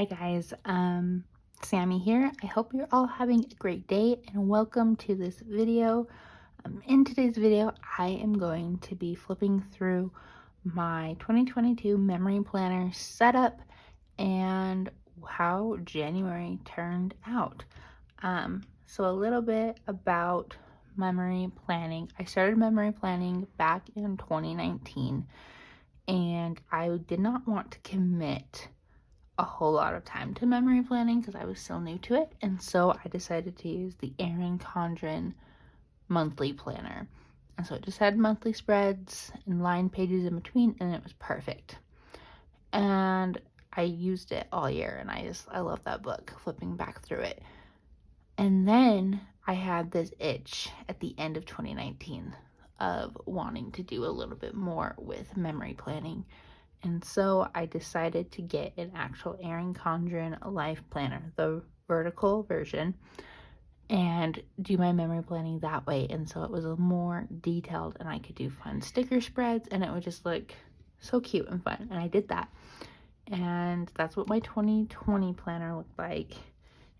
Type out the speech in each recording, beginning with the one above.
Hi guys, Sammy here. I hope you're all having a great day and welcome to this video. In today's video, I am going to be flipping through my 2022 memory planner setup and how January turned out. So a little bit about memory planning. I started memory planning back in 2019 and I did not want to commit a whole lot of time to memory planning because I was still new to it, and so I decided to use the Erin Condren monthly planner. And so it just had monthly spreads and line pages in between, and it was perfect. And I used it all year, and I love that book, flipping back through it. And then I had this itch at the end of 2019 of wanting to do a little bit more with memory planning. And so I decided to get an actual Erin Condren life planner, the vertical version, and do my memory planning that way. And so it was a more detailed, and I could do fun sticker spreads, and it would just look so cute and fun. And I did that. And that's what my 2020 planner looked like.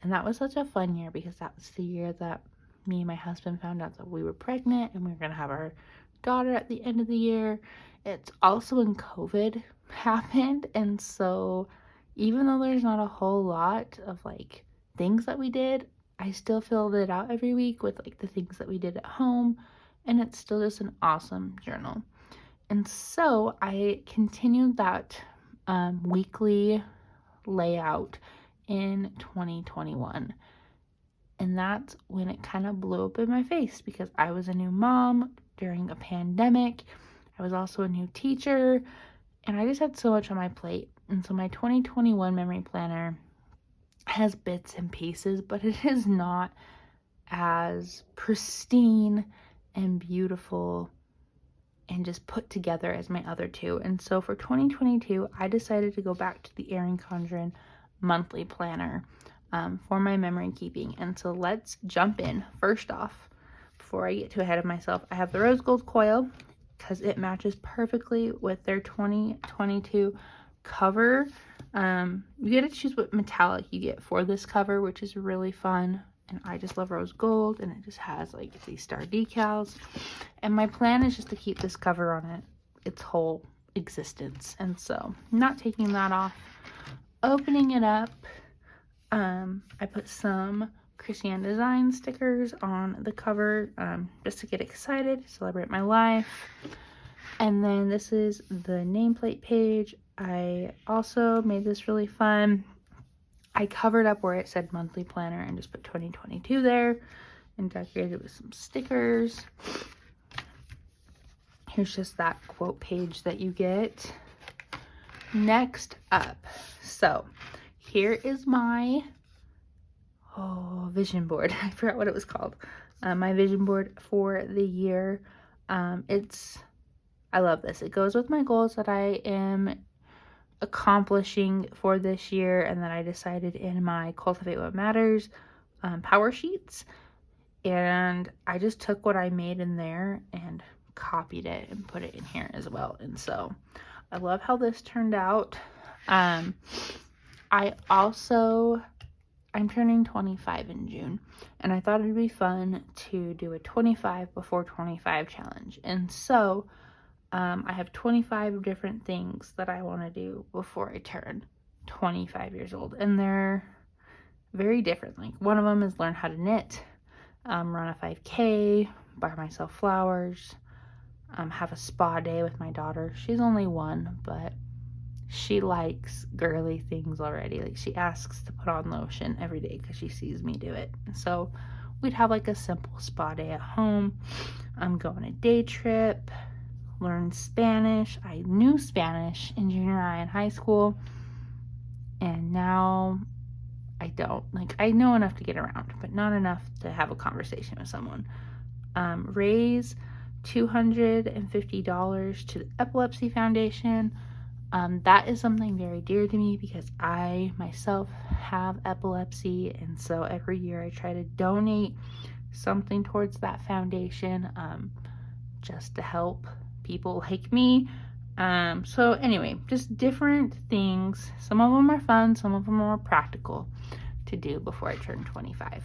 And that was such a fun year because that was the year that me and my husband found out that we were pregnant and we were going to have our daughter at the end of the year. It's also when COVID happened, and so even though there's not a whole lot of like things that we did, I still filled it out every week with like the things that we did at home, and it's still just an awesome journal. And so I continued that weekly layout in 2021. And that's when it kind of blew up in my face because I was a new mom during a pandemic. I was also a new teacher, and I just had so much on my plate. And so my 2021 memory planner has bits and pieces, but it is not as pristine and beautiful and just put together as my other two. And so for 2022, I decided to go back to the Erin Condren monthly planner for my memory keeping. And so let's jump in. First off, before I get too ahead of myself, I have the rose gold coil because it matches perfectly with their 2022 cover. You get to choose what metallic you get for this cover, which is really fun. And I just love rose gold, and it just has like these star decals. And my plan is just to keep this cover on it its whole existence. And so I'm not taking that off. Opening it up, I put some Christiane Design stickers on the cover just to get excited, celebrate my life. And then this is the nameplate page. I also made this really fun. I covered up where it said monthly planner and just put 2022 there and decorated with some stickers. Here's just that quote page that you get. Next up, so here is my vision board. I forgot what it was called. My vision board for the year. I love this. It goes with my goals that I am accomplishing for this year and that I decided in my Cultivate What Matters power sheets. And I just took what I made in there and copied it and put it in here as well. And so I love how this turned out. I'm turning 25 in June, and I thought it'd be fun to do a 25 before 25 challenge. And so I have 25 different things that I want to do before I turn 25 years old, and they're very different. Like one of them is learn how to knit, run a 5K, buy myself flowers, have a spa day with my daughter. She's only 1, but she likes girly things already. Like she asks to put on lotion every day because she sees me do it. And so we'd have like a simple spa day at home. I'm going a day trip, learn Spanish. I knew Spanish in junior high and high school, and now I don't. Like I know enough to get around, but not enough to have a conversation with someone. Raise $250 to the Epilepsy Foundation. That is something very dear to me because I myself have epilepsy, and so every year I try to donate something towards that foundation just to help people like me. So anyway, just different things. Some of them are fun, some of them are more practical to do before I turn 25.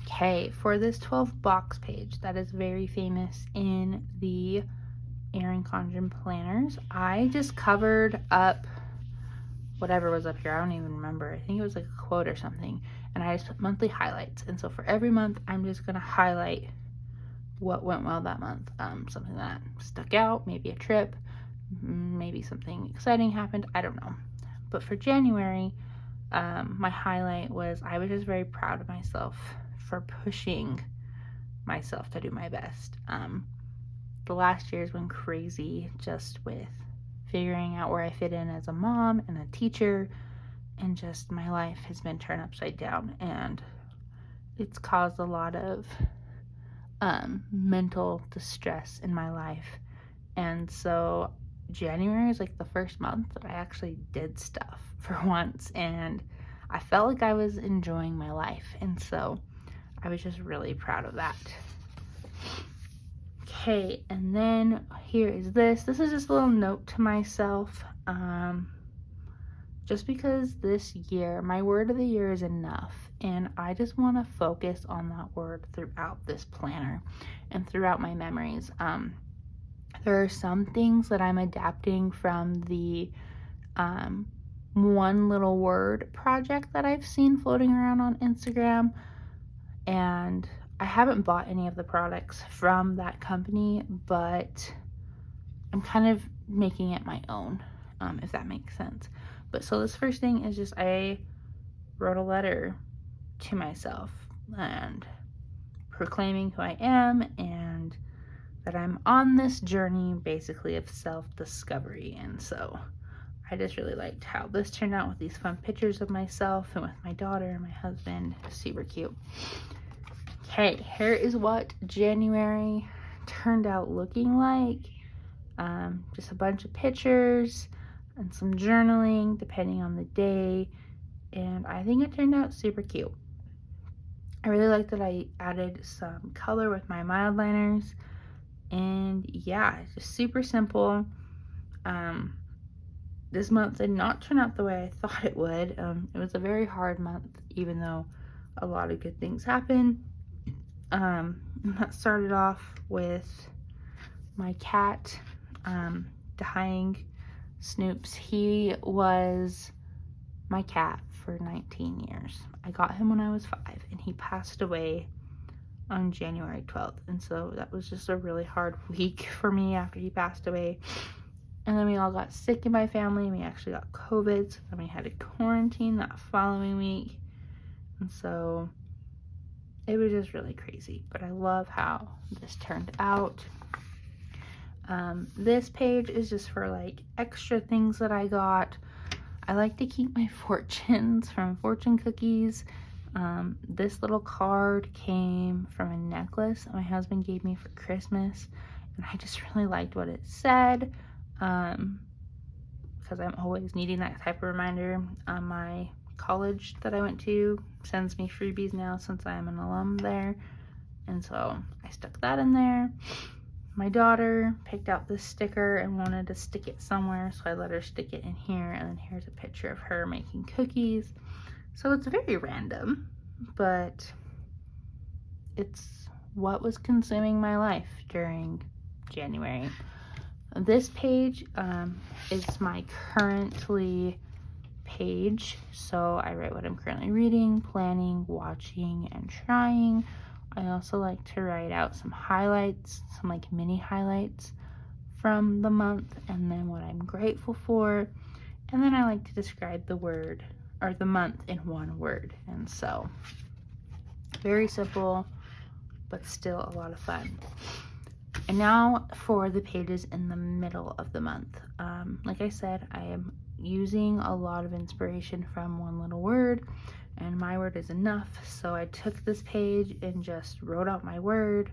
Okay, for this 12 box page that is very famous in the Erin Condren planners, I just covered up whatever was up here. I don't even remember. I think it was like a quote or something. And I just put monthly highlights. And so for every month, I'm just going to highlight what went well that month. Something that stuck out, maybe a trip, maybe something exciting happened. I don't know. But for January, my highlight was I was just very proud of myself for pushing myself to do my best. The last year's been crazy just with figuring out where I fit in as a mom and a teacher, and just my life has been turned upside down, and it's caused a lot of mental distress in my life. And so January is like the first month that I actually did stuff for once, and I felt like I was enjoying my life, and so I was just really proud of that. Okay, and then here is this. This is just a little note to myself. Just because this year, my word of the year is enough, and I just want to focus on that word throughout this planner and throughout my memories. There are some things that I'm adapting from the one little word project that I've seen floating around on Instagram, and I haven't bought any of the products from that company, but I'm kind of making it my own, if that makes sense. But so this first thing is just I wrote a letter to myself and proclaiming who I am and that I'm on this journey basically of self-discovery. And so I just really liked how this turned out with these fun pictures of myself and with my daughter and my husband. Super cute. Okay, here is what January turned out looking like. Just a bunch of pictures and some journaling depending on the day, and I think it turned out super cute. I really like that I added some color with my mild liners, and yeah, it's just super simple. This month did not turn out the way I thought it would. It was a very hard month, even though a lot of good things happened. That started off with my cat dying. Snoops, he was my cat for 19 years. I got him when I was 5, and he passed away on January 12th, and so that was just a really hard week for me after he passed away. And then we all got sick in my family, and we actually got COVID, so then we had to quarantine that following week, and so it was just really crazy, but I love how this turned out. This page is just for like extra things that I got. I like to keep my fortunes from fortune cookies. This little card came from a necklace my husband gave me for Christmas, and I just really liked what it said, because I'm always needing that type of reminder. My college that I went to sends me freebies now since I'm an alum there, and so I stuck that in there. My daughter picked out this sticker and wanted to stick it somewhere, so I let her stick it in here, and then here's a picture of her making cookies. So it's very random, but it's what was consuming my life during January. This page is my currently page, so I write what I'm currently reading, planning, watching, and trying. I also like to write out some highlights, some like mini highlights from the month, and then what I'm grateful for, and then I like to describe the word or the month in one word. And so very simple, but still a lot of fun. And now for the pages in the middle of the month. Like I said, I am using a lot of inspiration from one little word, and my word is enough. So I took this page and just wrote out my word,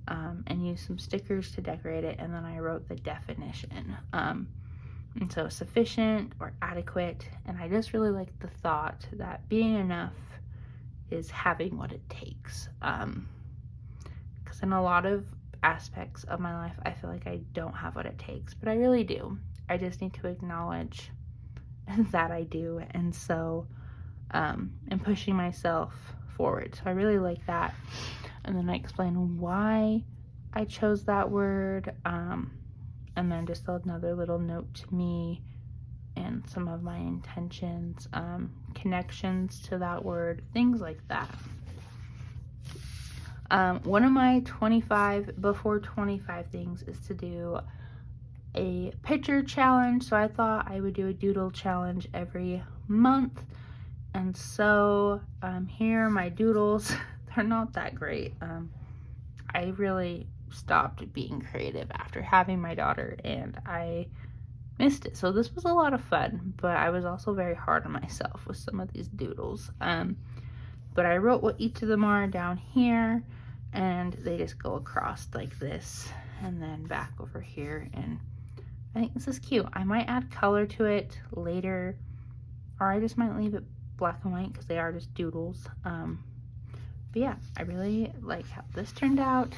and used some stickers to decorate it, and then I wrote the definition. And so sufficient or adequate, and I just really like the thought that being enough is having what it takes. Because in a lot of aspects of my life, I feel like I don't have what it takes, but I really do. I just need to acknowledge that I do, and so and pushing myself forward. So I really like that. And then I explain why I chose that word, and then just another little note to me and some of my intentions, connections to that word, things like that. One of my before 25 things is to do a picture challenge. So I thought I would do a doodle challenge every month. And so here are my doodles. They're not that great. I really stopped being creative after having my daughter, and I missed it. So this was a lot of fun, but I was also very hard on myself with some of these doodles. But I wrote what each of them are down here, and they just go across like this and then back over here, and I think this is cute. I might add color to it later, or I just might leave it black and white because they are just doodles. But yeah, I really like how this turned out.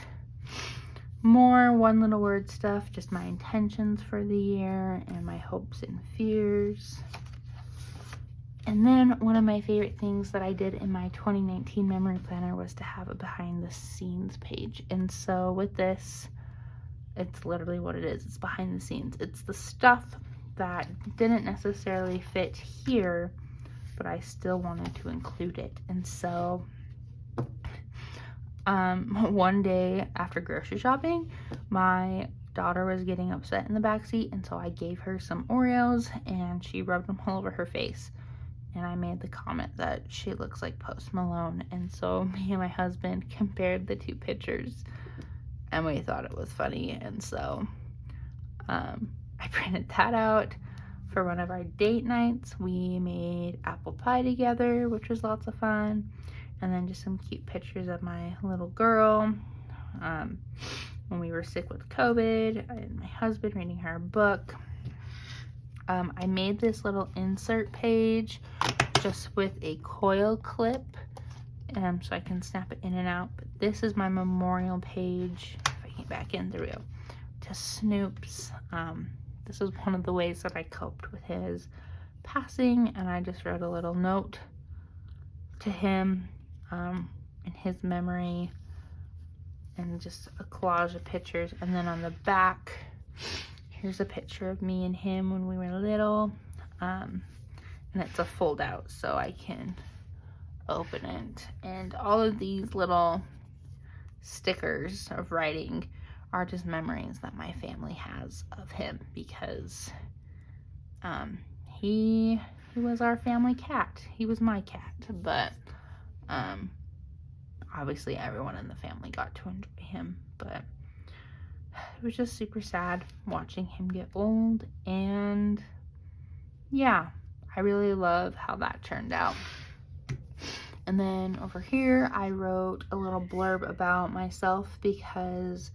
More one little word stuff, just my intentions for the year and my hopes and fears. And then one of my favorite things that I did in my 2019 memory planner was to have a behind the scenes page. And so with this, it's literally what it is. It's behind the scenes. It's the stuff that didn't necessarily fit here, but I still wanted to include it. And so one day after grocery shopping, my daughter was getting upset in the backseat, and so I gave her some Oreos and she rubbed them all over her face. And I made the comment that she looks like Post Malone. And so me and my husband compared the two pictures, and we thought it was funny. And so I printed that out for one of our date nights. We made apple pie together, which was lots of fun. And then just some cute pictures of my little girl when we were sick with COVID, and my husband reading her book. I made this little insert page just with a coil clip, so I can snap it in and out. But this is my memorial page, if I get back in through, to Snoop's. This is one of the ways that I coped with his passing, and I just wrote a little note to him in his memory, and just a collage of pictures. And then on the back, here's a picture of me and him when we were little, and it's a fold out so I can open it. And all of these little stickers of writing are just memories that my family has of him, because he was our family cat. He was my cat, but obviously everyone in the family got to enjoy him. But it was just super sad watching him get old, and yeah, I really love how that turned out. And then over here, I wrote a little blurb about myself, because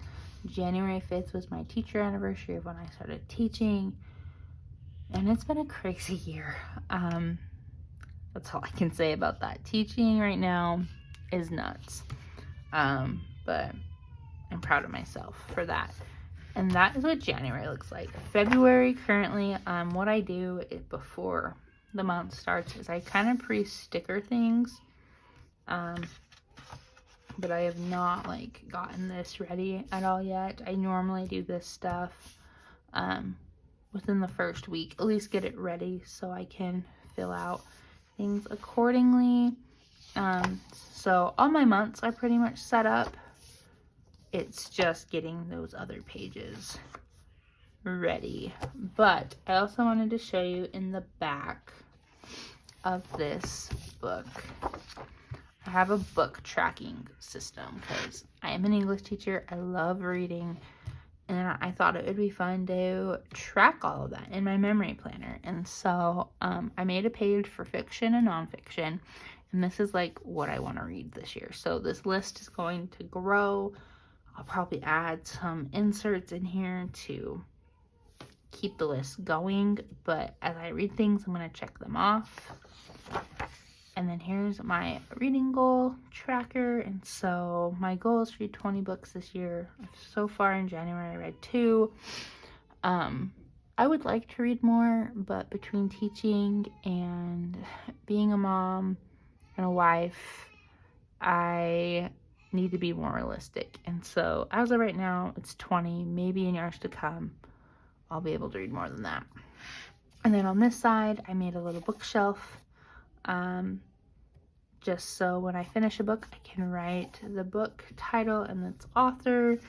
January 5th was my teacher anniversary of when I started teaching, and it's been a crazy year. That's all I can say about that. Teaching right now is nuts, but I'm proud of myself for that. And that is what January looks like. February, currently, what I do before the month starts is I kind of pre-sticker things, but I have not gotten this ready at all yet. I normally do this stuff within the first week, at least get it ready so I can fill out things accordingly. So all my months are pretty much set up. It's just getting those other pages ready. But I also wanted to show you in the back of this book, I have a book tracking system, because I am an English teacher. I love reading, and I thought it would be fun to track all of that in my memory planner. And so I made a page for fiction and nonfiction, and this is what I want to read this year. So this list is going to grow. I'll probably add some inserts in here to keep the list going, but as I read things, I'm going to check them off. And then here's my reading goal tracker. And so my goal is to read 20 books this year. So far in January, I read 2. I would like to read more, but between teaching and being a mom and a wife, I need to be more realistic. And so as of right now, it's 20. Maybe in years to come, I'll be able to read more than that. And then on this side, I made a little bookshelf, just so when I finish a book, I can write the book title and its author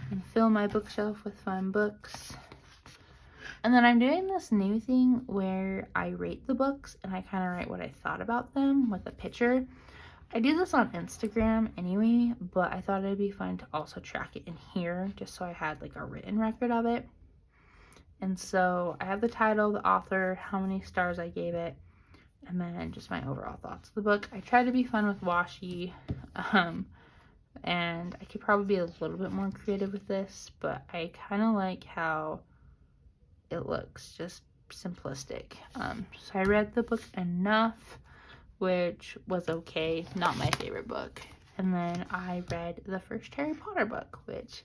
and fill my bookshelf with fun books. And then I'm doing this new thing where I rate the books and I kind of write what I thought about them with a picture. I do this on Instagram anyway, but I thought it'd be fun to also track it in here just so I had like a written record of it. And so I have the title, the author, how many stars I gave it, and then just my overall thoughts of the book. I try to be fun with washi, and I could probably be a little bit more creative with this, but I kind of like how it looks, just simplistic. So I read the book Enough, which was okay, not my favorite book. And then I read the first Harry Potter book, which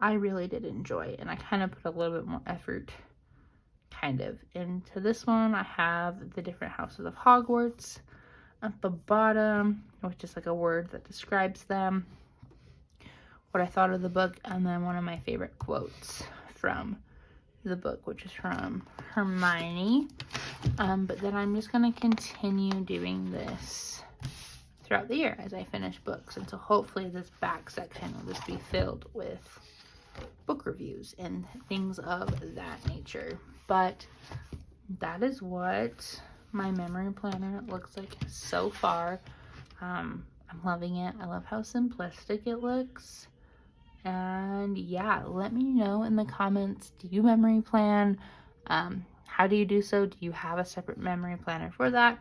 I really did enjoy, and I kind of put a little bit more effort into this one. I have the different houses of Hogwarts at the bottom, which is like a word that describes them, what I thought of the book, and then one of my favorite quotes from the book, which is from Hermione. But then I'm just going to continue doing this throughout the year as I finish books, and so hopefully this back section will just be filled with book reviews and things of that nature. But that is what my memory planner looks like so far. I'm loving it. I love how simplistic it looks. And yeah, let me know in the comments, do you memory plan? How do you do so? Do you have a separate memory planner for that?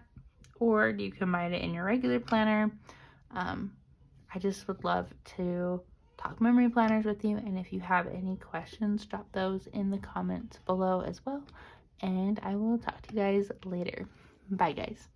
Or do you combine it in your regular planner? I just would love to talk memory planners with you, and if you have any questions, drop those in the comments below as well, and I will talk to you guys later. Bye guys.